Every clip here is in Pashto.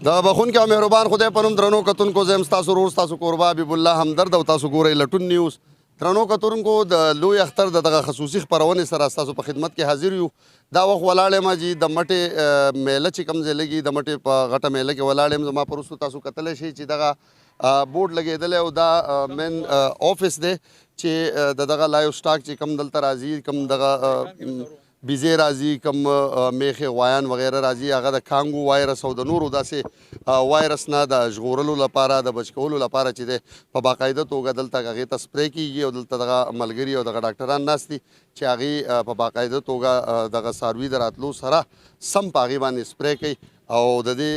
د بخونکي او مهربان خدای په نوم درنو کتونکو زه یم ستاسو ورور ستاسو کوربه حبیبالله همدرد او تاسو ګورئ لټون نیوز. درنو کتونکو د لوی اختر د دغه خصوصي خپرونې سره ستاسو په خدمت کې حاضر یو. دا وخت ولاړ یم جي د مټې میله چې کوم ځای لګي د مټې په غټه میله کې ولاړ یم. زما په وروستو تاسو کتلی شئ چې دغه بورډ لګېدلی او دا مین آفس دی چې د دغه لایو سټاک چې کوم دلته راځي کوم دغه بیزې راځي کوم میخې غوایان وغیره راځي هغه د کانګو وایرس او د نورو داسې وایرس نه د ژغورلو لپاره د بچ کولو لپاره چې دی په باقاعده توګه دلته هغې ته سپری کېږي او دلته دغه ملګري او دغه ډاکټران ناست دي چې هغې په باقاعده توګه دغه څاروي د راتلو سره سم په هغې باندې سپری کوي او د دې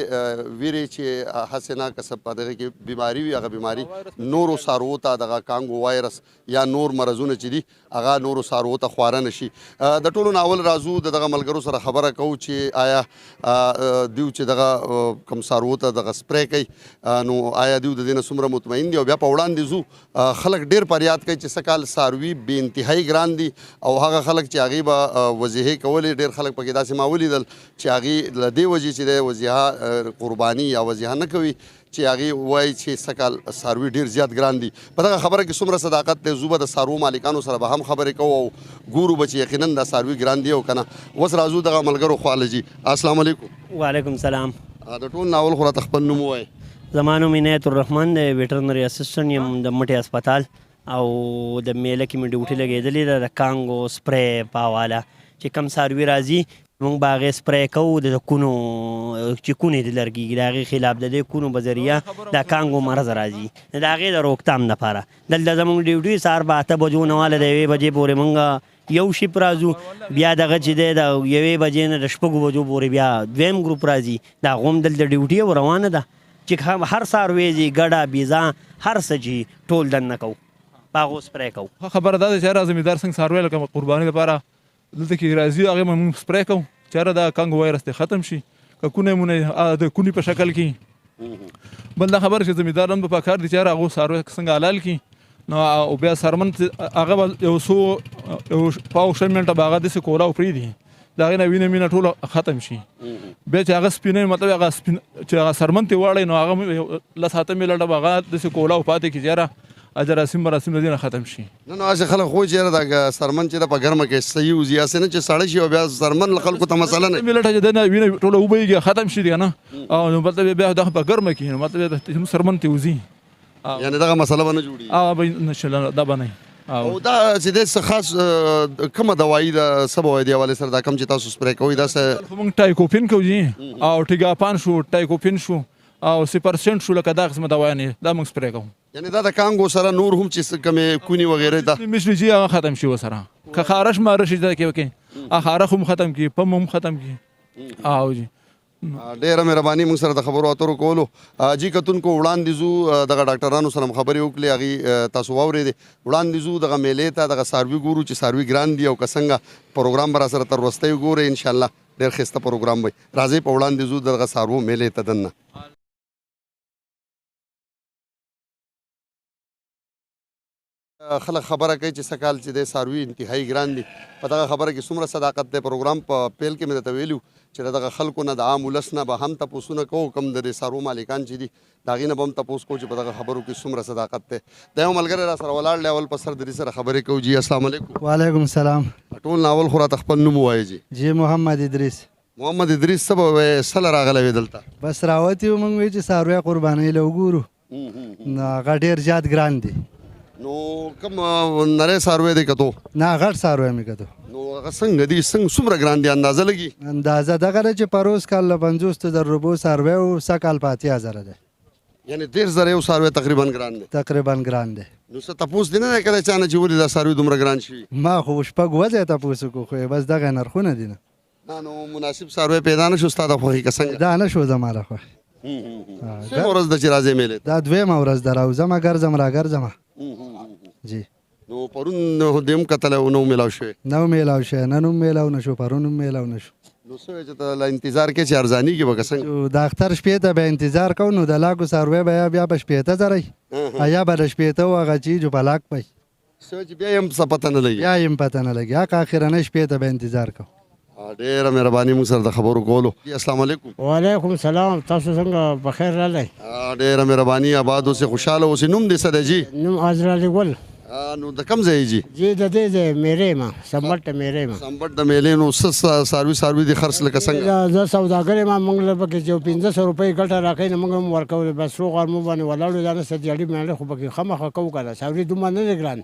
ویرې چې هسې نه که څه په دغه کې بیماري وي هغه بیماري نورو څاروو ته دغه کانګو وایرس یا نور مرضونه چې دي هغه نورو څاروو ته خواره نه شي. د ټولو نه اول راځو د دغه ملګرو سره خبره کوو چې آیا دوی چې دغه کوم څاروو ته دغه سپری کوي نو آیا دوی د دې نه څومره مطمئن دي او بیا په وړاندې ځو. خلک ډېر فریاد کوي چې څه کال څاروي بې انتهایي ګران دي او هغه خلک چې هغې به وضیحې کولې ډېر خلک پکې داسې ما ولیدل چې هغې له دې وجې چې دی وضیحه قرباني یا وضیحه نه کوي چې هغې وایي چې سږ کال څاروي ډېر زیات ګران دي. په دغه خبره کې څومره صداقت دی زه به د څاروو مالکانو سره به هم خبرې کوو او ګورو به چې یقینا دا څاروي ګران دي او که نه. اوس راځو دغه ملګرو خواله جي. السلام علیکم. وعلیکم سلام. د ټول نه اول خو راته خپل نوم ووایئ. زما نوم عنایت الرحمن دی ویټرنري اسسټنټ یم د مټې هسپتال او د میله کې مې ډیوټي لګېدلې ده د کانګو سپری په حواله چې کوم څاروي راځي موږ به هغې سپری کوو د کونو چې کونې دې لرګېږي د هغې خلاف د دې کونو په ذریعه دا کانګو مرض راځي د هغې د روکتام دپاره. دلته زموږ ډیوټي سهار به 8 بجو نه واله د 1 بجې پورې موږ یو شیپ راځو بیا دغه چې دی د 1 بجې نه د 6 بجو پورې بیا دویم ګروپ راځي. د هغو هم دلته ډیوټي او روانه ده چې هر څاروی ځي ګډه بیزا هر څه چې ټول دننه کوو په هغو سپری کوو. خبره دا ده چې هر زمیندار څنګه څاروی لکه قرباني لپاره دلته کې راځي هغې به موږ سپری کوو چې هره دا کانګو وایرس دی ختم شي که کونې مونې د کونې په شکل کې. بل دا خبره چې زمیندار هم په کار دي چې هر هغو څاروی څنګه حلال کړي نو او بیا څارمن هغه به یو څو پاو 6 منټه به هغه داسې کولاو پرېږدي د هغې نه وینه مینه ټوله ختم شي. بیا چې هغه سپینه مطلب هغه چې هغه څرمن ته واړی نو هغه 10 منټه به هغه داسې کولاو پاتې کړي چې یاره جراثیم مراسیم د دې نه ختم شي. نه نو هسې خلک خو چې دا څرمن چې ده په ګرمه کې صحیح وځي هسې نه چې ساړه شي او بیا څرمن له خلکو ته مسله نه ملټه چې د نه وینه ټوله وبهیږي ختم شي که نه او نو مطلب بیا دا په ګرمه کې نو مطلب څرمن ته وځي یعنې دغه مسله به نه جوړېږي. انشاءالله دا به نه. او دا چې دی څه خاص کومه دوایي ده څه به وایي دې حوالې سره دا کوم چې تاسو سپری کوئ دا څه موږ ټایکوپین کوو جي او ټیګاپان شو ټایکوپین شو او 0% شو لکه دا قسمه دوايانې دا موږ سپری کوو. یعنې دا د کانګو سره نور هم چې کومې کونې وغیره ده مشري جي هغه ختم شي ورسره که خارش مارش دا کې خارخ هم ختم کړي پم هم ختم کړي. او جي ډېره مهرباني موږ سره د خبرو اترو کولو. جي کتونکو وړاندې ځو دغه ډاکټرانو سره خبرې وکړې هغې تاسو واورېدې. وړاندې ځو دغه میلې ته دغه څاروي ګورو چې څاروي ګران دي او که څنګه پروګرام به راسره تر وروستی وګورئ انشاءالله ډېر ښایسته پروګرام وي. راځئ په وړاندې ځو دغه څاروو میلې ته دننه. خلک خبره کوي چې څه کال چې دی څاروي انتهایي ګران دي. په دغه خبره کې څومره صداقت دی پروګرام په پیل کې مې درته ویلي چې د دغه خلکو نه د عام ولس نه به هم تپوسونه کوو کوم د دې څاروو مالکان چې دي د هغې نه به هم تپوس کوو چې په دغه خبرو کې څومره صداقت دی. دا یو ملګری را سره ولاړ دی اول په سردري سره خبرې کوو. جي السلام علیکم. وعلیکم السلام. ټول نه اول خو راته خپل نوم ووایه. جي محمد ادریس. محمد ادریس څه به وایې څه له راغلی وې دلته؟ بس راوتي وو موږ وایي چې څاروی قربانۍ له وګورو نو هغه ډېر زیات ګران دي. نو کوم نری څاروی دی کتو؟ نه غټ څاروی مې کتو. نو هغه څنګه دي څومره ګران دي اندازه لګي؟ اندازه دغه ده چې پروس کال له 50,000 روپیو څاروی و څه کال په 80,000 دی. یعنی 13,000 یو څاروی تقریبا ګران دی تقریبا ګران دی نو څه تپوس دی نه دی کله چا نه چې ولې دا څاروي دومره ګران شوي ما خو شپږ وځای تپوس وکړو خو بس دغه نرخونه دي نه نو مناسب څاروی پیدا نه شو ستا د خوښې که څنګه دا نه شو زما له خوښې څومره ورځ ده چې راځې میلې ته دا دویمه ورځ ده راوځمه ګرځم راګرځمه جی نو پرون دې هم کتلی و نه و میلاو شوی نو میلاو شوی نن هم میلاو نه شو پرون هم میلاو نه شو نو څه وایې چې ته لا انتظار کې چې ارزانېږي به که څنګه د اختر شپې ته به انتظار کوو نو د لاکو څاروی به بیا به 15,000 یا به د شپېته و هغه چیز په لاک پی څه وایې چې بیا یې هم څه پته نه لګي بیا یې هم پته نه لګي هغه اخرنۍ شپې ته به انتظار کوو ډېره مهرباني موږ سره د خبرو کولو السلام علیکم وعلیکم السلام تاسو څنګه په خیر راغلی ډېره مهرباني آباد اوسې خوشحاله اوسې نوم دې څه دی جي نوم عزرا ګل نو د کوم ځای جي جی د دې ځای میرې ما سمبټ میرې ما سمبټ د میلې نو څه څاروي دي خرڅ لکه څنګه زه سوداګر یم موږ له پکې چې 1500 روپۍ ګټه راکوي نو موږ هم ورکوو بس څو غار مو باندې ولاړو دا نه څه دیاړي مېړه خو پکې خامخا کوو که نه څاروي دومره نه دی ګران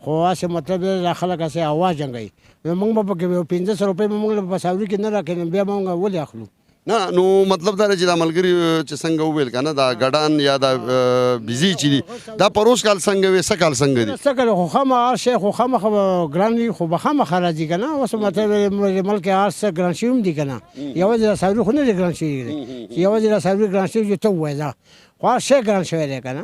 خو هسې مطلب دی دا خلک هسې هوا جنګوي نو موږ به پکې 1500 روپۍ به موږ له په څاروي کې نه راکوي نو بیا به موږ ولې اخلو نه نو مطلب دا دی چې دا ملګري چې څنګه وویل که نه دا ګډان یا دا بیزي چې دي دا پروس کال څنګه وي څه کال څنګه دي څه کله خو خامخا هر شی خو خامخا ګران وي خو به خامخا راځي که نه اوس مطلب ملک هر څه ګران شوي هم دي که نه یوازې دا څاروي خو نه دی ګران شوي دی چې یوازې دا څاروي ګران شوي چې ته ووایې دا خو هر شی ګران شوی دی که نه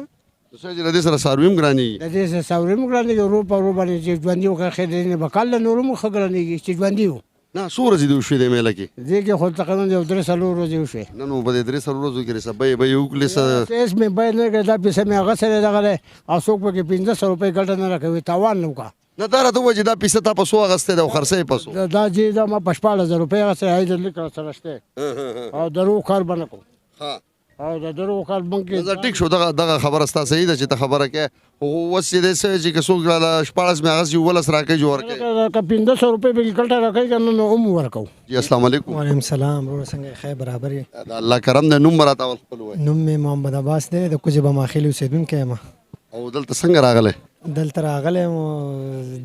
څه چې د دې سره څاروي هم ګرانېږي د دې سره څاروي هم ګرانېږي ورو په ورو باندې چې ژوندي وکړه خیر دی نه به کال له نور هم ښه ګرانېږي چې ژوندي وو نه څو ورځې دې وشوې دې میله کې دې کې خو تقریبا یو 3-4 ورځې وشوې نه نو په دې 3 ورځو کې رسه بیې یې وکړلې څه هېڅ مې بیه نه کړې دا پیسې مې هغه سره دغه دی او څوک پکې 1500 روپۍ ګټه نه راکوي تاوان نه وکړه نه دا راته ووایه چې دا پیسه تا په څو اخیستی دی او خرڅه یې په څو دا چې دا ما په 14,000 روپۍ هغه سره عاید لیک سره شته او دروغ کار به نه کوم او د دروغ کار بنک زه ټیک شو دغه خبره ستا صحیح ده چې ته خبره کوې خو اوس چې دی څه چې که څوک راله 14 مې اخیستي 15 راکوي چې ورکوي که 1500 روپۍ به ګټه راکوي که نه نو هم ورکوو جی السلام علیکم وعلیکم السلام ورور څنګه خیر برابر یې د الله کرم دی نوم به راته اول خپل ووایه نوم مې محمد عباس دی د کوجې بماخیل اوسېدونکی یم او دلته څنګه راغلی دلته راغلی یم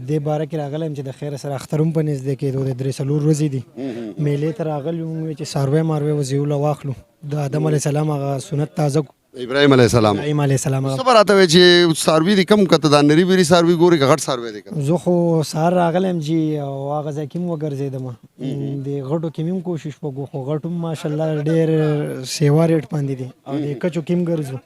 دې باره کې راغلی یم چې د خیر سره اختر هم په نږدې کېدو د 3-4 ورځې دي میلې ته راغلي وم چې څاروی ماروی وزیوله واخلو د آدم علیه السلام هغه سنت تازه ابراهیم علیه السلام ابراهیم علیه السلام څه به راته وایې چې څاروي دي کم که ته دا نري بیري څاروي ګورې که غټ څاروی دی که زه خو سهار راغلی یم جي او هغه ځای کې هم وګرځېدم د غټو کې مې هم کوشش وکړو خو غټ هم ماشاءالله ډېر سیوا ریټ باندې دي او د کچو کې هم ګرځو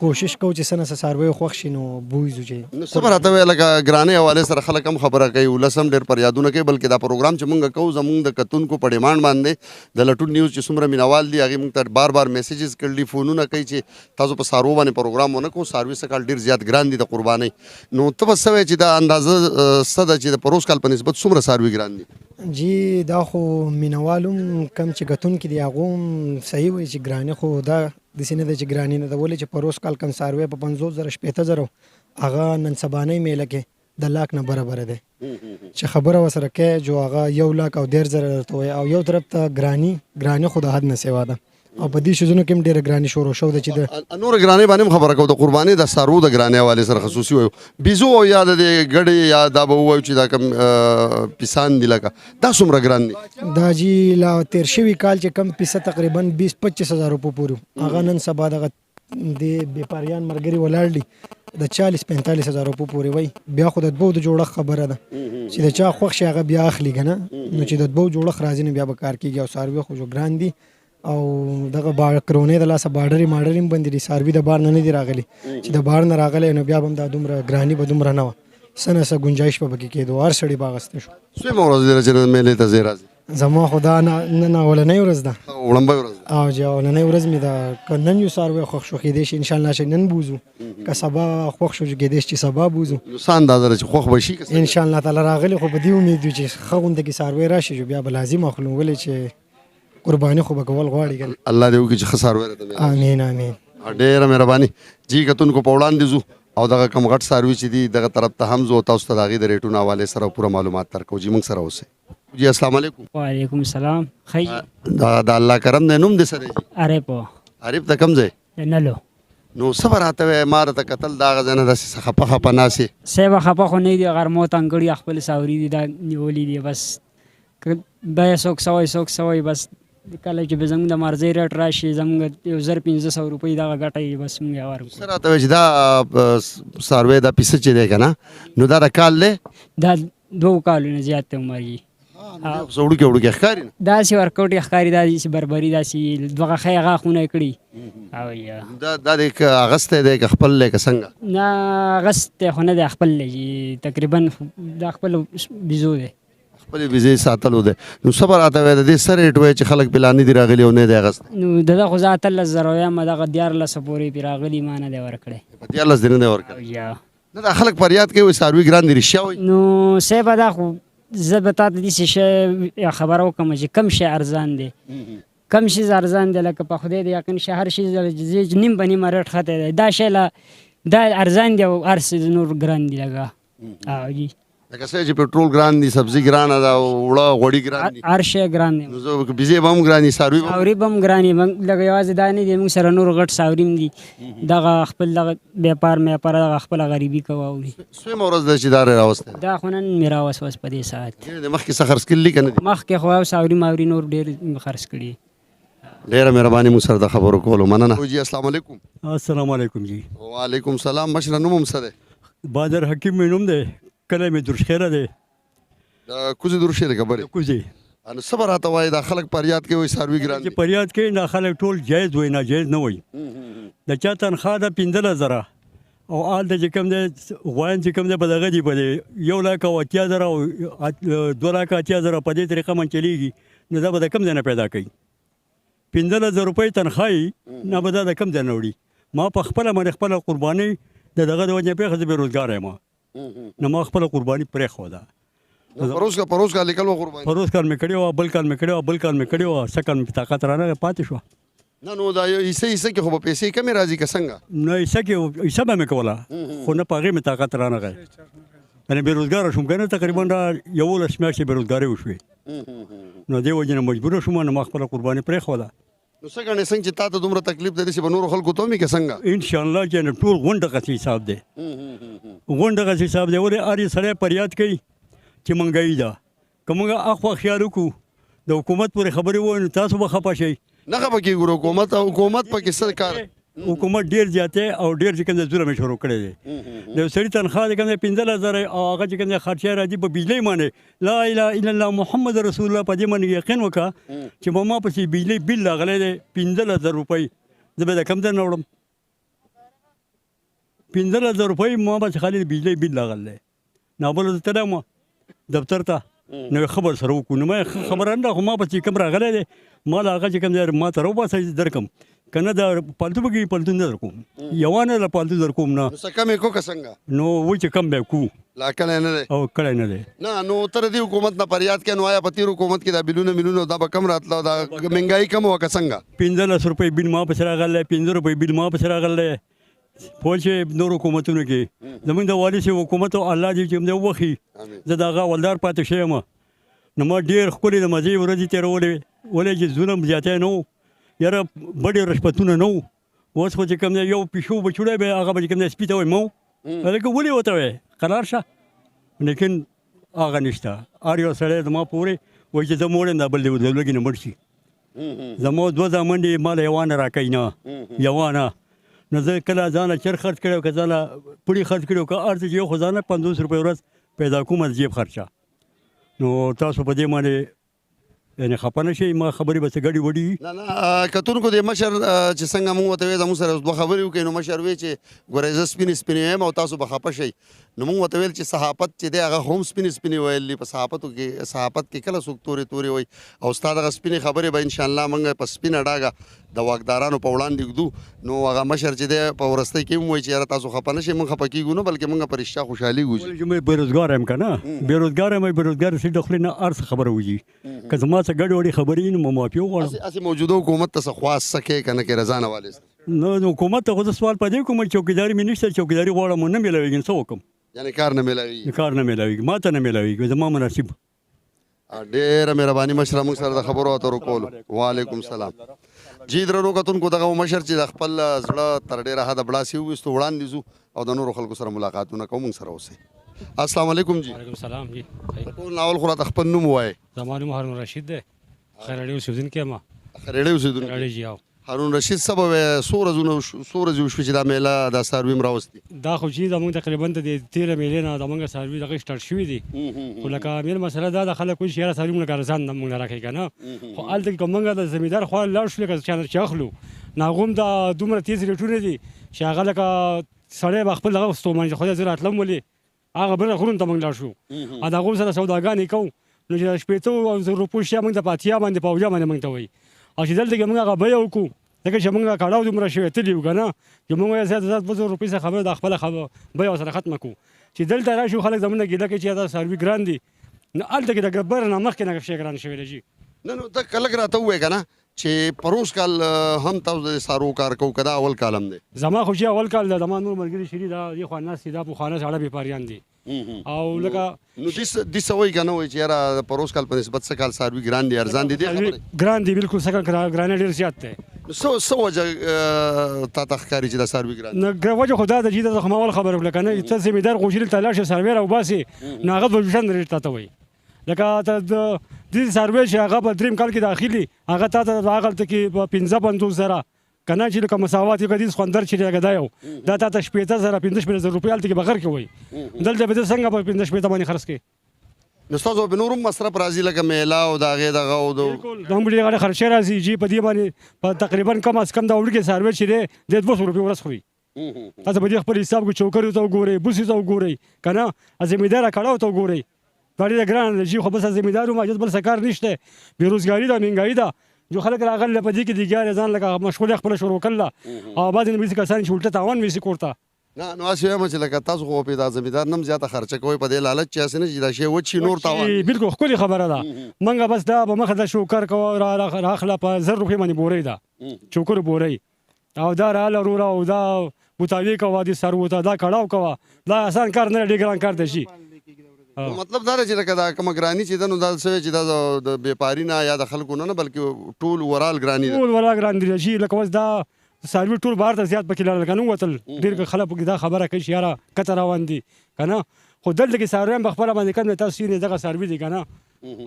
کوشش کوو چې څه نه څه څاروی خوښ شي نو بوځو چې نو څه به راته وایې لکه ګرانۍ حوالې سره خلک هم خبره کوي ولس هم ډېر پر یادونه کوي بلکې دا پروګرام چې مونږ کوو زمونږ د کتونکو په ډیمانډ باندې د لټون نیوز چې څومره مینوال دي هغې مونږ ته بار بار میسیجز کړي فونونه کوي چې تاسو په څاروو باندې پروګرام ونه کوو څاروي څه کال ډېر زیات ګران دي د قربانۍ نو ته به څه وایې چې دا اندازه څه ده چې د پروس کال په نسبت څومره څاروي ګران دي جی دا خو مینوال هم کم چې کتونکي دي هغو هم صحیح وایي چې ګرانې خو دا داسې نه ده چې ګرانې نه ده ولې چې پروس کال کم څاروی په 50,000 هغه نن سبانۍ میله کې د لاک نه برابره دی چې خبره ورسره کوې جو هغه 1,00,000 او 1,500,000 درته وایي او یو طرف ته ګراني خو د حد نه سوا ده او په دې شیزونو کې هم ډېره ګراني شروع شو ده چې د نور ګرانۍ باندې هم خبره کوو د قربانۍ د څاروو د ګرانۍ حوالې سره خصوصي وایو بیزو او یا د دې ګډې یا دا به ووایو چې دا کوم پیسان دي لکه دا څومره ګران دي دا جی لا تیر شوي کال چې کم پیسه تقریبا 20-25 روپو پورې هغه نن سبا دغه د بیپاریان ملګري ولاړ دي د 40-45 روپو پورې وای بیا خو د دوه د جوړښت خبره ده چې د چا خوښ شي هغه بیا اخلي که نه نو چې د دوه جوړښت راځي نو بیا به کار کېږي او څاروي خو جو ګران دي او دغه کرونې د لاسه باډرې ماډرې هم بندې دي څاروي د بار نه دي راغلي چې د بار نه راغلی نو بیا به هم دا دومره ګراني به دومره نه وه څه نه څه ګنجایش به پکې کېدو هر سړي به اخیسته شو څومره ورځ دی چې میلې ته ځې راځي زما خو دا نن اولنۍ ورځ ده وړاندې ورځ ده او چې اولنۍ ورځ مې ده که نن یو څاروی خوښ شو کېدای شي انشاءالله چې نن بوځو که سبا خوښ شو کېدای شي چې سبا بوځو نو څه اندازه ده چې خوښ به شي انشاءالله تعالی راغلی خو په دې امید یو چې ښه غونده کې څاروی راشي بیا به لازم اخلو ولې چې قرباني خو به کول غواړي که الله دې وکړي چې ښه څاروی راته امین امین ډېره مهرباني جي کتونکو په وړاندې ځو او دغه کم غټ څاروي چې دي دغه طرف ته هم ځو تاسو ته د هغې د ریټونو حوالې سره پوره معلومات درکوو جي موږ سره اوسئ جی السلام علیکم وعلیکم السلام خی د الله کرم دی نوم دې څه دی عرب عارف د کوم ځای نلو نو څه به راته وایې ما راته کتل د هغه ځای نه داسې څه خپه خپه ناستې سیبه خپه خو نه دي غرمو تنګړي خپل ساوري دي دا نیولي دي بس بیه څوک سوی بس کله چې به زموږ د مارزۍ ریټ راشي زموږ 1500 روپۍ دغه ګټه یې بس موږ یې ورکړو. سره ته چې دا څاروی دا پیسه چې دی که نه نو دا د کال دی دا 2 کالونه زیات دی عمر یې. وړوکې وړوکې ښکاري نه داسې ورکوټې ښکاري داسې بربري داسې دوه غښۍ غاښونه یې کړي او یا دا دی که اغستی دی که خپل دی که څنګه نه اغستی خو نه دی خپل دی تقریبا دا خپل بیزو دی خپلې ویزې ساتلو دی نو څه به راته وایې د دې څه ریټ وایي چې خلک پې لا نه دي راغلي او نه دی اغستی نو د ده خو زه 18,000 وایم دغه 1400 پورې پرې راغلي ما نه دی ورکړی په 14 دې نه دی ورکړی یا نه دا خلک فریاد کوي څاروي ګران دي رښتیا وایي نو صاحبه دا خو زه به تا ته داسې شی خبره وکړم چې کم شی ارزان دی کم شي ارزان دی لکه په خدای د یقین شي هر شي نیم په نیمه ریټ ښه دی دا شی دا ارزان دی او هر څه نور ګران دي لکه جی لکه څه چې پټرول ګران دي سبزي ګرانه ده وړه غوړي ګران دي هر شی ګران دی نو زه بیزې به هم ګران دي څاروي به ساوري به هم ګران دي لکه یوازې دا نه دي موږ سره نور غټ ساوري هم دي دغه خپل دغه بیپار دغه خپله غریبي کوه اوري سویمه ورځ ده چې دا راوستی دا خو نن مې راوسوس په دې ساعت د مخکې څه خرڅ کړي که نه دي مخکې خو او ساوري ماوري نور ډېر خرڅ کړي. ډېره مهرباني موږ سره د خبرو کولو مننه جی السلام علیکم. السلام علیکم جی. وعلیکم سلام. مشره نوم هم څه دی؟ بادر حکیم مې نوم دی کلی مې درشخیره دی د کوزې درشخیرې خبرې کوزې نو څه به راته وایي دا خلک فریاد کوي وایي څاروي ګران دي چې فریاد کوي دا خلک ټول جایز وایي ناجایز نه وایي د چا تنخواه ده 15,000 او هلته چې کوم دی غوایان چې کوم دی په دغه دي په دی 1,80,000 او 2,80,000 په دې طریقه من چلیږي نو دا به د کوم ځای نه پیدا کوي 15,000 روپۍ تنخواه نه به دا د کوم ځای نه وړي ما په خپله باندې خپله قربانۍ د دغه د وجې پرېښه زه بېروزګاره یم نو ما خپله قرباني پرېښوده پروز کال لیکل و قرباني پروز کال مې کړې وه بل کال مې کړې وه بل کال مې کړې وه څه کال مې طاقت رانه پاتې شوه نه نو دا یو حصه کې خو به پیسې کمې راځي که څنګه نو حصه به مې کوله خو نه په هغې مې طاقت رانغی یعنې بېروزګاره شوم که نه تقریبا را 11 میاشتې بېروزګارۍ وشوې نو دې وجې نه مجبوره شوم نو ما خپله قرباني پرېښوده نو څه ګڼې څنګه چې تا ته دومره تکلیف دی داسې به نورو خلکو ته هم وي که څنګه انشاءالله چې ټول غونډ دغسې حساب دی غونډ دغسې حساب دی ولې هر یو سړی فریاد کوي چې مهنګایي ده که موږ اخوا خیال وکړو د حکومت پورې خبرې ووایو نو تاسو به خفه شئ نه خفه کېږو حکومت پکې څه کار حکومت ډېر زیات دی او ډېر چې کوم دی ظلم یې شروع کړی دی د یو سړي تنخواه د کوم دی 15,000 او هغه چې کوم دی خرچه راځي په بجلۍ باندې لا اله الا الله محمد رسول الله په دې باندې یقین وکړه چې ما پسې بجلۍ بل راغلی دی 15,000 روپۍ زه به د کوم ځای نه وړم 15,000 روپۍ ما پسې خالي د بجلۍ بل راغلی دی نابله زه تللی وم دفتر ته نو خبر سره وکړو نو ما خبره نه خو ما پسې کوم راغلی دی ما له هغه چې کوم دی ما ته راوباسئ درکړم که نه دا پالتو به کې پالتو نه در کوم یوانه له پالتو در کوم نه څه کم یې کو که څنګه نو وایي چې کم به یې کوو لا کلی نه دی او کلی نه دی نه نو ته د دې حکومت نه فریاد کوې نو آیا په تېر حکومت کې دا بیلونه دا به کم راتله دا مهنګایي کم وه که څنګه 15 روپۍ بیل ما پسې راغلی 15 روپۍ بیل ما پسې راغلی پوه شوې نور حکومتونو کې زموږ د والي صاحب حکومت او الله دې چې همدې وبخي زه د هغه ولدار پاتې شوی یم نو ما ډېر ښکلې د مزې ورځې تېرولې ولې چې ظلم زیاتی نه و یاره بډې رشوتونه نه و اوس خو چې کوم دی یو پیشو بچوړی به هغه به چې کوم دی سپي ته وایي مو هلکه ولې ورته وایې قرار شه لیکن هغه نشته هر یو سړی زما پورې وایي چې زه مړ یم دا بل دی د لوږې نه مړ شي زما 2 زامن دي ما له یوانه راکوي نه یوانه نو زه کله ځانله چر خرڅ کړی او که ځانله پوړي خرڅ کړي او که هر څه چې یو خو ځانله 50 روپۍ ورځ پیدا کوم د جیب خرچه نو تاسو په دې باندې یعنې خفه نه شئ ما خبرې به څه ګډې وډې وي نه کتونکو د مشر چې څنګه مونږ ورته ویل زموږ سره دوه خبرې وکړې نو مشر وی چې ګورئ زه سپینې یم او تاسو به خفه شئ نو مونږ ورته ویل چې صحافت چې دی هغه هم سپینې ویل دي په صحافت کې کله څوک تورې وایي او ستا دغه سپینې خبرې به انشاءالله مونږ په سپینه ډاګه د واکدارانو په وړاندې ږدو نو هغه مشر چې دی په وروستۍ کې هم وایي چې یاره تاسو خفه نه شئ مونږ خفه کېږو نه بلکې مونږ په رښتیا خوشحالېږو ولې چې مې بېروزګاره یم که نه بېروزګاره یم بېروزګاره سړي د خولې نه هر څه خبره وځي که زما څه ګډې وډې خبرې وي نو ما معافي وغواړم هسې موجوده حکومت ته څه خواست څه کوې که نه کې رضا نوالې سره نو حکومت ته خو زه سوال په دې کوم چې چوکیداري مې نشته چوکیداري غواړم نه میلاوېږي نو څه وکړم یعنې کار نه میلاوېږي کار نه میلاوېږي ما ته نه میلاوېږي زما مناسب ډېره مهرباني مشره موږ سره د خبرو اترو کولو وعلیکم سلام جی درنو کتونکو دغه مشر چې د خپل زړه تر ډېره حده بړاسې وویستو وړاندې ځو او د نورو خلکو سره ملاقاتونه کوو موږ سره اوسئ السلام علیکم جی وعلیکم السلام جی ټول ناول خو راته خپل نوم ووایئ زما نوم هارون رشید دی خیر اړیو اوسېدونکی یم خریړې اوسېدونکي راړې جی او هارون رشید صاحب څو ورځې وشوې چې دا میله دا څاروي هم راوستي دا خو چې زموږ تقریبا د 13 میلې نه زموږ څاروي دغه سټارټ شوي دي خو لکه مېن مسله دا د خلک کوئی شهره څاروي موږ ارزان موږ راکړي که نه خو هلته که موږ د زمیندار خوا لاړ شو لکه چې اخلو نو هغه هم دا دومره تیز ریټونه دي چې هغه لکه سړی به خپل دغه ستوماني خدای زه راتلم ولې هغه بل غرونو ته موږ لاړ شو او د هغو سره سوداګانې کوو نو چې 15 روپو شیا موږ د پاتیا باندې پاوجا باندې موږ ته وایي او چې دلته کې موږ هغه بیه وکړو ځکه چې موږ کاړاو دومره شوی تلي وو که نه چې موږ یې زیات 200 روپۍ څخه خبره د خپله بیه ورسره ختمه کړو چې دلته راشو خلک زموږ نه ګیله کوي چې دا څاروي ګران دي نو هلته کې د ګبر نه مخکې نه شی ګران شوی دی جي نه نو ته کلک راته ووایې که نه چې پروس کال هم تاسو د څاروو کار کوو که دا اول کال هم دی زما خو چې اول کال د زما نور ملګري شري دا دې خوا ناست دي دا پخوانه ساړه بېپاریان دي او لکه نو دې څه وایي که نه وایي چې یاره د پروس کال په نسبت څه کال څاروي ګران دي ارزان دي دې خبرې ګران دي بالکل څه کال ګرانه ډېر زیات دی څه وجه تا ته ښکاري چې دا څاروي ګران نه وجه خو دا ده چې دا خو ما اول خبره وکړه که نه ته زمیندار غوښې دلته لاړ شې څاروی راوباسې نو هغه دوه ریټ تا ته وایي لکه ته د دې څاروی چې هغه په درېیم کال کې داخلي هغه تا ته هغلته کې په 55 زره که نه چې لکه مساوات یو کدیز خوندر چې دی دا یو دا تا ته 15 زره 15 زره روپۍ هلته کې بغیر کې وایي دلته به ته څنګه په 15 باندې خرڅ کړې نو ستاسو به نور هم مصرف راځي لکه میله او د هغې دغه او د بالکل د هم ډېرې غټې خرچې راځي جي په دې باندې په تقریبا کم از کم دا وړوکی څاروی چې دی د 200 روپۍ ورځ خوري تاسو به دې خپل حساب کې چوکریو ته وګورئ بوسي ته وګورئ که نه زمینداره کړاو ته وګورئ دا ډېره ګرانه ده جي خو بس زمیندار وم اجازه بل څه کار نشته بېروزګاري ده مهنګایي ده جو خلک راغله په دې کې دیګیارې ځان لکه مشغوله خپله شروع کړله او بعضې نو کسان چې الټه تاوان ویسي کور ته نه نو هسې وایم چې لکه تاسو خو په دا زمیندار نه هم زیاته خرچه کوئ په دې لالچ چې هسې نه چې دا شی وچي نور تاوان بالکل ښکلې خبره ده موږ بس دا په مخه د شوکر کوه راخله په 1000 روپۍ باندې بورۍ ده چوکر بورۍ او دا راله وروره او دا بوتاوي کوه دې سرو ته دا کړاو کوه دا اسان کار نه ډېر ګران کار دی شي مطلب دا دی چې لکه دا کومه ګراني چې ده نو دا څه چې دا د بیپاري نه یا د خلکو نه بلکې ټول ورال ګراني ده ټول ورال ګران دي جي لکه اوس دا څاروي ټول بهر ته زیات پکې لاړل که نه ووتل ډېر خلک پکې دا خبره کوي چې یاره کته روان دي که نه خو دلته کې څاروي هم په خپله باندې کم دی تاسو یې دغه څاروي دي که نه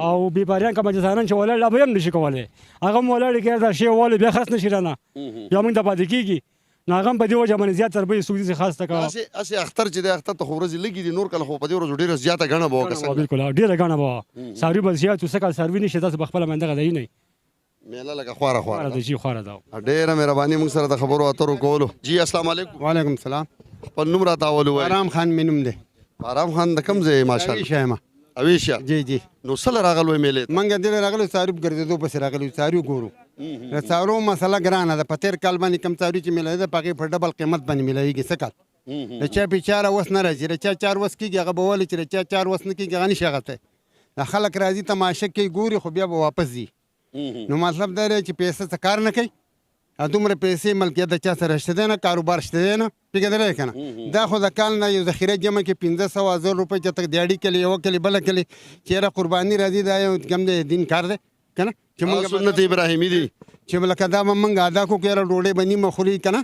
او بیپاریان که مجسانان چې ولاړ لا به هم نشي کولی هغه هم ولاړ کې دا شی والی بیا خرڅ نشي رانه بیا موږ ته پاتې کېږي نو هغه هم په دې وجه باندې زیات تر بیې سودي خاص ته کوه هسې اختر چې دی اختر ته خو ورځې لږې دي نور کله خو په دې ورځو ډېره زیاته ګڼه به وه که بالکل ډېره ګڼه به وه څاروي به زیات څه کال څاروي نشته تاسو په خپله باندې دغه دی نه میله لکه خواره خواره ده جي خواره ده ډېره مهرباني موږ سره د خبرو اترو کولو جي السلام علیکم وعلیکم السلام خپل نوم راته اول ووایئ آرام خان مې نوم دی آرام خان د کوم ځای ماشاءالله اویشه یم اویشه جی جی نو څله راغلوی میلې ته منګه دلته راغلو څاروي ګرځېدو پسې راغلو څاروي ګورو د څاروو مسله ګرانه ده په تېر کال باندې کم څاروي چې میلاوي ده په هغې په ډبل قیمت باندې میلاویږي څه کال د چا پې 4 وس نه راځي د چا 4 وس کېږي هغه به ولې چې د چا 4 وس نه کېږي هغه نشي اغوتی د خلک راځي تماشه کوي ګوري خو بیا به واپس ځي نو مطلب دا دی چې پیسه څه کار نه کوي او دومره پیسې ملکیت د چا سره شته دی نه کاروبار شته دی نه پوهېدلی که نه دا خو د کال نه یو ذخیره جمع کړي 1500 روپۍ چې ته دیاړي کلي یوه کلي بله کلي چې یاره قرباني راځي دا یو کم دی دین کار دی که نه چې موږ سنت ابراهیمي دي چې لکه دا به موږ ادا کړو که یاره ډوډۍ به نیمه خوري که نه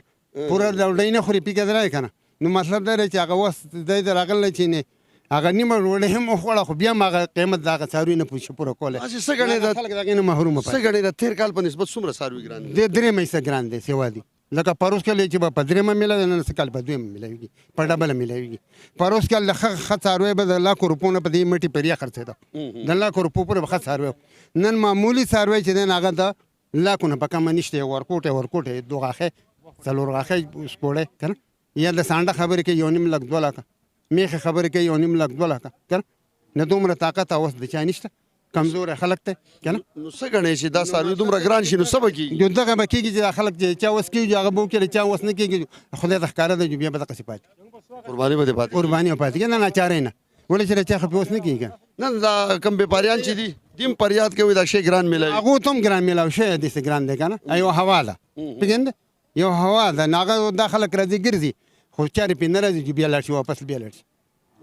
پوره ډوډۍ نه خوري پوهېدلی که نه نو مطلب دا دی چې هغه اوس دی د راغلی چې نه هغه نیمه ډوډۍ هم وخوړه خو بیا هم هغه قیمت د هغه څاروي نه پوره کولی څه ګڼې ده خلک د هغې نه محرومه څه ګڼې ده تېر کال په نسبت څومره څاروي ګران دي د 3 میسه ګران دی سیوا دي لکه پروس کال چې به په 3 میلاوي نن څه کال په 2 میلاویږي په ډبله میلاویږي پروس کال د ښه څاروی به د لاکو روپو نه په دې مټې پریا خرڅېده د لاکو روپو پورې به ښه څاروی نن معمولي څاروی چې دی هغه د لاکو نه په کمه نشته ورکوټې 2 غاښې 4 غاښې سپوړی که نه یا د سانډه خبرې کوي 1.5 لک 2 لکه میخې خبرې کوي 1.5 لک 2 لکه که نه دومره طاقت اوس د چا نشته کمزوری خلک ته که نه نو څه ګڼې چې دا څاروي دومره ګران شي نو څه به کېږي دغه به کېږي چې دا خلک چې چا وس کېږي هغه به وکړي چا وس نه کېږي خدای ته ښکاره ده چې بیا به دغسې پاتې قرباني به دې پاتې قرباني به پاتې کېږي نه ناچارۍ نه ولې چې د چا خپې اوس نه کېږي نه دا کم بیپاریان چې دي دیم پریاد کوي دا شی ګران میلاوي هغو ته هم ګران میلاو شوی داسې ګران دی که نه یو هوا ده پېژندې یو هوا ده نو هغه دا خلک راځي ګرځي خو چارې پرې نه راځي چې بیا لاړ شي واپس بیا لاړ شي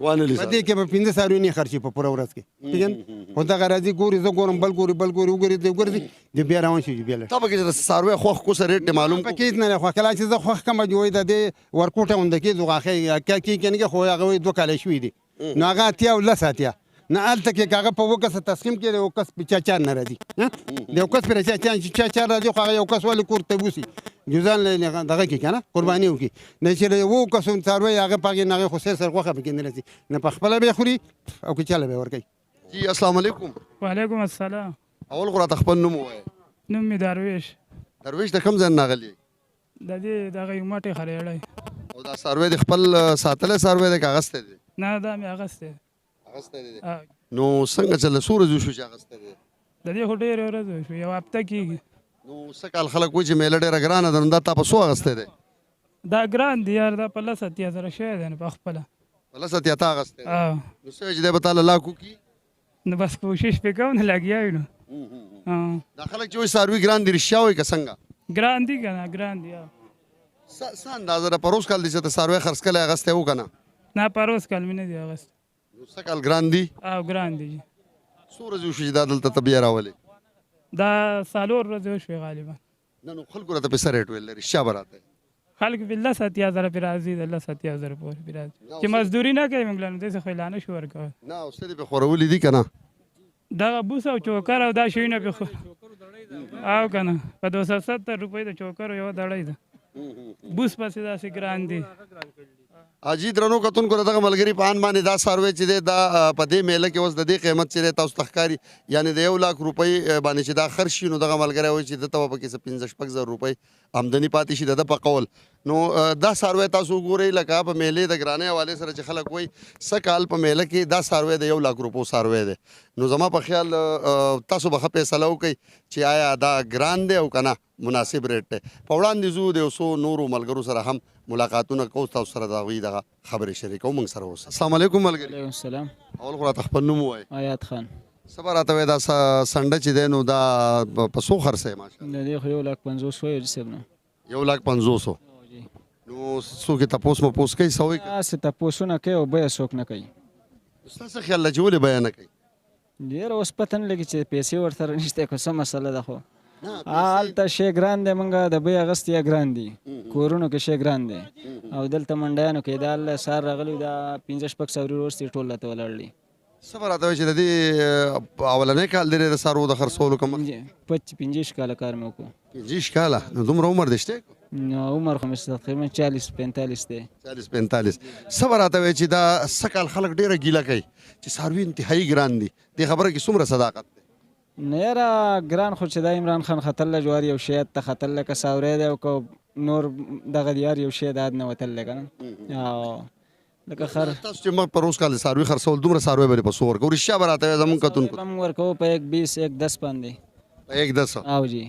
په دې کې به 15 څاروي نه خرچي په پوره ورځ کې پېژنې خو دغه راځي ګوري زه ګورم بل ګوري وګوري دی ګورځي د بیا روان شي بیا لاړ تا به کې د څاروي خوښ کو سره ریټ معلوم پکې هېڅ نه دی خوښ کله چې زه خوښ کړم چې وایي د دې ورکوټه غونډه کې غاښې کېږي خو هغه 2 کاله شوي دي نو هغه 10 او 10 اتیا نه هلته کې که هغه په اوه کسه تسخیم کې د یو کس په چا چار نه راځي د یو کس پرې چا چار راځي خو هغه یو کس ولې کور ته بوسي جوزان دغه کې که نه قرباني وکړي نه چې د اوو کسو څاروی هغه په هغې نه هغې خو سر غوښه پکې نه راځي نه په خپله به یې خوري او که چاله به یې ورکوي. جی السلام علیکم. وعلیکم السلام. اول خو راته خپل نوم ووایه. نوم مې درویش. درویش د کوم ځای نه راغلی؟ د دې دغه یو مټې خریړی. او دا څاروی د خپل ساتلی څاروی دی که اغستی دی؟ نه دا مې اغستی. اغستی دی. نو څنګه چې له څو ورځې وشو چې اغستی دی؟ د دې خو ډېرې ورځې وشو، یو هفته کېږي. نو څه کال خلک وایي چې میله ډېره ګرانه ده، نو دا تا په څو اغستی دی؟ دا ګران دی یار، دا په 10-80 شوی دی نو په خپله. په 10-80 تا اغستی دی؟ نو څه وایي چې دی به تا له لاک وکړي؟ نو بس کوشش پې کوو نه لګیا یو نو. دا خلک چې وایي څاروي ګران دي رښتیا وایي که څنګه؟ ګران دي که نه ګران دي. څه اندازه ده پروس کال دي چې ته څاروی خرڅ کلی اغستی و که نه؟ نه پروس کال مې نه دی اغستی. نو څه کال ګران دي؟ ګران دي. څو ورځې وشو چې دا دلته ته بیا راولې؟ دا 4 ورځې وشوې غالبا. نه نو خلکو راته په څه ریټ ویل رښتیا به راته؟ خلک په 10-80 پرې راځي، د 10-80 پورې پرې راځي چې مزدوري نه کوي موږ له نو داسې خو اعلان نه شو ورکوی. نه اوس ته دې پې خورولي دي که نه؟ دغه بوس او چوکر او دا شیونه پې او که نه په 270 روپۍ د چوکر یوه دړۍ ده. بوس پسې داسې ګران دي. حاجي درنو کتونکو دغه ملګري په ان باندې دا څاروی چې دی دا په دې میله کې اوس د دې قیمت چې دی تاسو ته ښکاري یعنې د 1 لاک روپۍ باندې چې دا خرڅ شي نو دغه ملګری وایي چې دته به پکې څه 15-16 زره روپۍ آمدني پاتې شي د ده په قول. نو دا څاروی تاسو وګورئ لکه په میلې د ګرانۍ حوالې سره چې خلک وایي څه کال په میله کې دا څاروی د 1 لاک روپو څاروی دی. نو زما په خیال تاسو به ښه فیصله وکړئ چې آیا دا ګران دی او که نه مناسب ریټ دی. په وړاندې ځو د یو څو نورو ملګرو سره هم ملاقاتونه کوو، تاسو سره د هغوی دغه خبرې شریکوو موږ سره اوسه. السلام علیکم ملګري. وعلیکم السلام. اول خو راته خپل نوم ووایه. آیات خان. څه به راته وایې دا سنډه چې دی نو دا په څو خرڅوې ماشاءالله؟ د دې خو 150,000 وایي صاحب نه. 150,000. نو څوک یې تپوس مپوس کوي څه وایي؟ هسې تپوسونه کوي او بیه څوک نه کوي. ستا څه خیال ده چې ولې بیه نه کوي؟ ډېره اوس پته نه لګي چې پیسې ورسره نشته که څه مسله ده. خو هلته شی ګران دی، موږ د بیې اغستې یا ګران دي، کورونو کې شی ګران دی او دلته منډیانو کې دا الله سهار راغلي دا 15-16 سوري وروستې ټول راته ولاړ دي. څه به راته وایي چې د دې اولنی کال دی د څاروو د خرڅولو که مخکې 25 کاله کار مې وکړو. 25 کاله؟ نو دومره عمر دی شته؟ نو عمر خو مې تقریبا 40-45 دی. 40-45. څه به راته وایي چې دا څه کال خلک ډېره ګیله کوي چې څاروي انتهایي ګران دي، دې خبره کې څومره صداقت دی؟ نه یاره ګران خو چې دا عمران خان خطرله جوار یو شی ته خطرله که ساوری دی او که نور دغه دی یار یو شی د نه وتلی که نه. او لکه خر تاسو چې موږ په روز کال څاروي خرڅول دومره څاروی به دې په څو ورکوو؟ رښتیا به راته وایي زموږ کتونکو؟ موږ ورکوو په 1.20-1.10 باندې. په 1.10؟ او جی.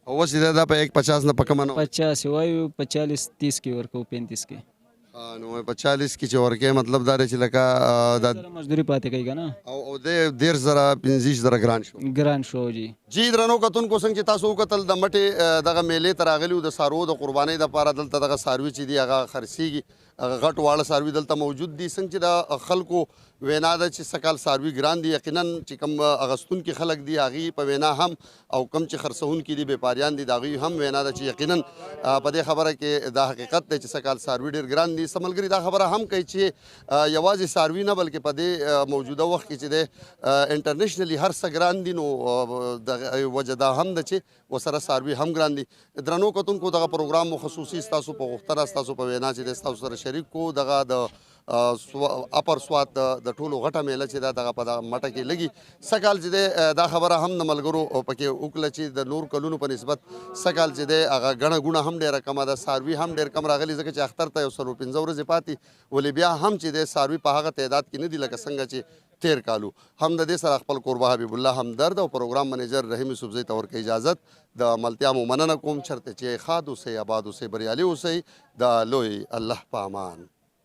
او اوس یې دا په 1.50 نه په کمه نه 50 وایو په 40-30 کې ورکوو 35 کې. نو په 40 کې چې ورکې مطلب دا دی چې لکه دا مزدوري پاتې کوي که نه او د 13,000-15,000 ګران شو. ګران شو جی. جی درنو کتونکو څنګه چې تاسو وکتل د مټې دغه میلې ته راغلي د څاروو د قربانۍ دپاره دلته دغه څاروي چې دي هغه خرڅېږي، هغه غټ واړه څاروي دلته موجود دي. څنګه چې د خلکو وینا ده چې څه کال څاروي ګران دي، یقینا چې کوم اغستونکي خلک دي هغې په وینا هم او کوم چې خرڅونکي دي بیپاریان دي د هغوی هم وینا ده چې یقینا په دې خبره کې دا حقیقت دی چې څه کال څاروي ډېر ګران دي. څه ملګري دا خبره هم کوي چې یوازې څاروي نه بلکې په دې موجوده وخت کې چې دی انټرنیشنلي هر څه ګران دي، نو د وجه دا هم ده چې ورسره څاروي هم ګران دي. درنو کتونکو دغه پروګرام مو خصوصي ستاسو په غوښتنه ستاسو په وینا چې دی ستاسو سره شریک کو. دغه د اپر سوات د ټولو غټه میله چې دا دغه په دغه مټه کې لګي. څه کال چې دی دا خبره هم د ملګرو پکې وکړه چې د نور کلونو په نسبت څه کال چې دی هغه ګڼه ګوڼه هم ډېره کمه ده، څاروي هم ډېر کم راغلي ځکه چې اختر ته 115 ورځې پاتې، ولې بیا هم چې دی څاروي په هغه تعداد کې نه دي لکه څنګه چې تیر کالو. هم د دې سره خپل کوربه حبیب الله همدرد او پروګرام منیجر رحیم یوسفزۍ ته ورکوي اجازت. د ملتیا مو مننه کوم، چرته چې ښاد اوسئ، آباد اوسئ، بریالي اوسئ. د لوی الله په امان.